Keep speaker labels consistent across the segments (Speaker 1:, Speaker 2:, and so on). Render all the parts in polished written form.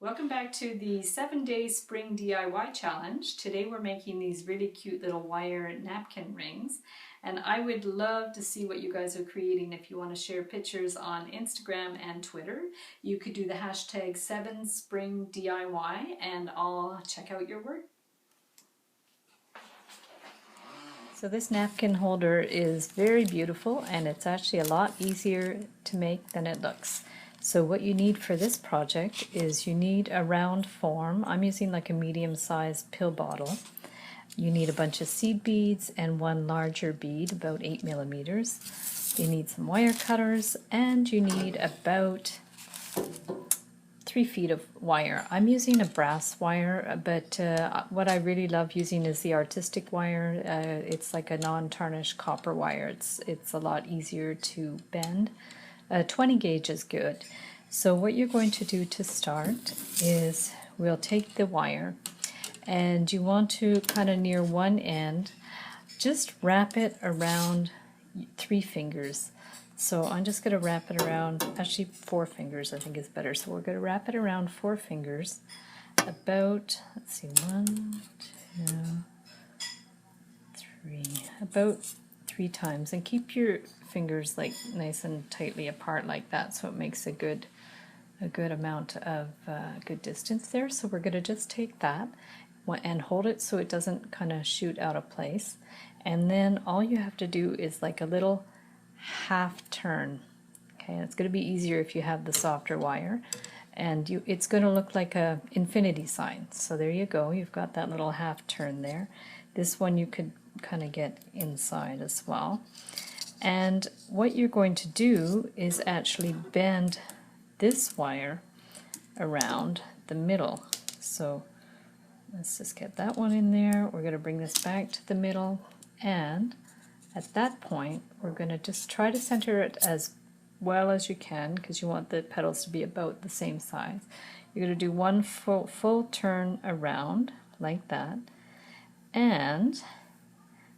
Speaker 1: Welcome back to the 7-day spring DIY challenge. Today we're making these really cute little wire napkin rings, and I would love to see what you guys are creating. If you want to share pictures on Instagram and Twitter, you could do the hashtag 7springDIY and I'll check out your work. So this napkin holder is very beautiful, and it's actually a lot easier to make than it looks. So what you need for this project is you need a round form. I'm using like a medium-sized pill bottle. You need a bunch of seed beads and one larger bead, about 8 millimeters. You need some wire cutters, and you need about 3 feet of wire. I'm using a brass wire, but what I really love using is the artistic wire. It's like a non-tarnished copper wire. It's a lot easier to bend. 20 gauge is good. So what you're going to do to start is we'll take the wire, and you want to kind of near one end just wrap it around 3 fingers. So I'm just going to wrap it around, actually 4 fingers I think is better. So we're going to wrap it around 4 fingers about, let's see, 1, 2, 3, about 3 times, and keep your fingers like nice and tightly apart like that, so it makes a good amount of good distance there. So we're going to just take that and hold it so it doesn't kind of shoot out of place, and then all you have to do is like a little half turn. Okay, and it's going to be easier if you have the softer wire, and it's going to look like a infinity sign. So there you go, you've got that little half turn there. This one you could kind of get inside as well. And what you're going to do is actually bend this wire around the middle. So let's just get that one in there. We're going to bring this back to the middle, and at that point we're going to just try to center it as well as you can, because you want the petals to be about the same size. You're going to do one full turn around like that, and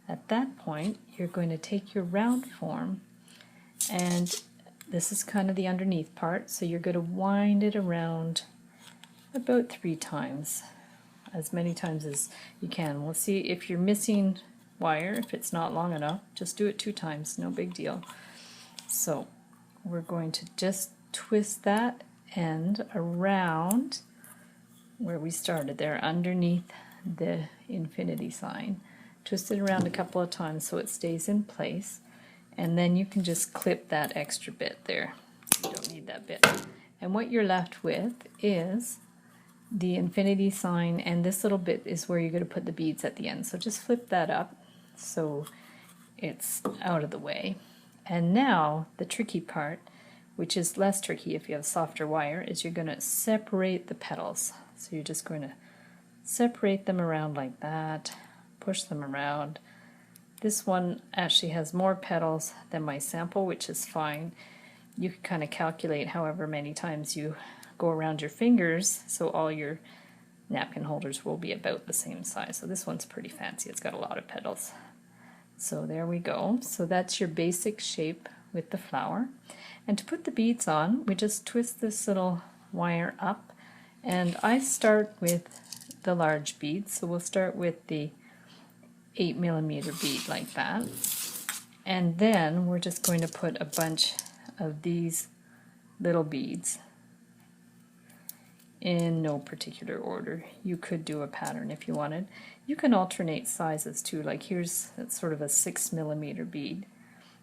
Speaker 1: at that point you're going to take your round form, and this is kind of the underneath part, so you're going to wind it around about 3 times, as many times as you can. We'll see if you're missing wire, if it's not long enough, just do it 2 times, no big deal. So we're going to just twist that end around where we started there, underneath the infinity sign. Twist it around a couple of times so it stays in place, and then you can just clip that extra bit there. You don't need that bit. And what you're left with is the infinity sign, and this little bit is where you're going to put the beads at the end. So just flip that up so it's out of the way. And now the tricky part, which is less tricky if you have softer wire, is you're going to separate the petals. So you're just going to separate them around like that, push them around. This one actually has more petals than my sample, which is fine. You can kind of calculate however many times you go around your fingers, so all your napkin holders will be about the same size. So this one's pretty fancy, it's got a lot of petals. So there we go. So that's your basic shape with the flower. And to put the beads on, we just twist this little wire up, and I start with the large beads. So we'll start with the 8 millimeter bead like that, and then we're just going to put a bunch of these little beads in no particular order. You could do a pattern if you wanted. You can alternate sizes too, like here's sort of a 6 millimeter bead.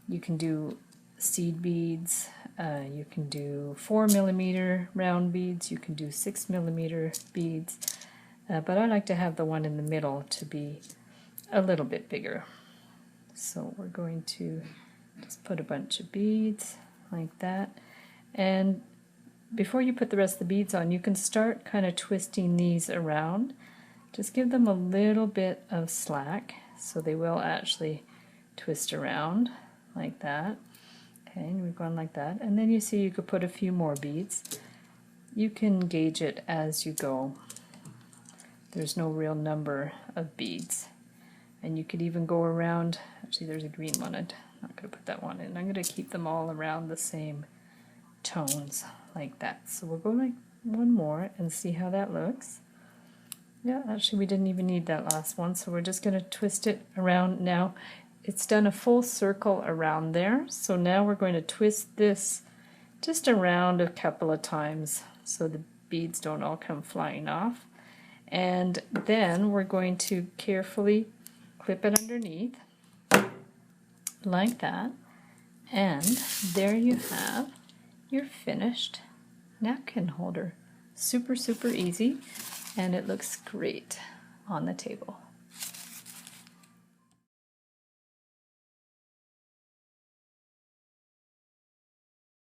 Speaker 1: You can do seed beads, you can do 4 millimeter round beads, you can do 6 millimeter beads, but I like to have the one in the middle to be a little bit bigger. So we're going to just put a bunch of beads like that, and before you put the rest of the beads on, you can start kind of twisting these around. Just give them a little bit of slack so they will actually twist around like that. Okay, and we've gone like that, and then you see you could put a few more beads. You can gauge it as you go. There's no real number of beads. And you could even go around, actually there's a green one, I'm not going to put that one in. I'm going to keep them all around the same tones like that. So we'll go like one more and see how that looks. Yeah, actually we didn't even need that last one, so we're just going to twist it around now. It's done a full circle around there, so now we're going to twist this just around a couple of times so the beads don't all come flying off. And then we're going to carefully clip it underneath like that, and there you have your finished napkin holder. Super, super easy, and it looks great on the table.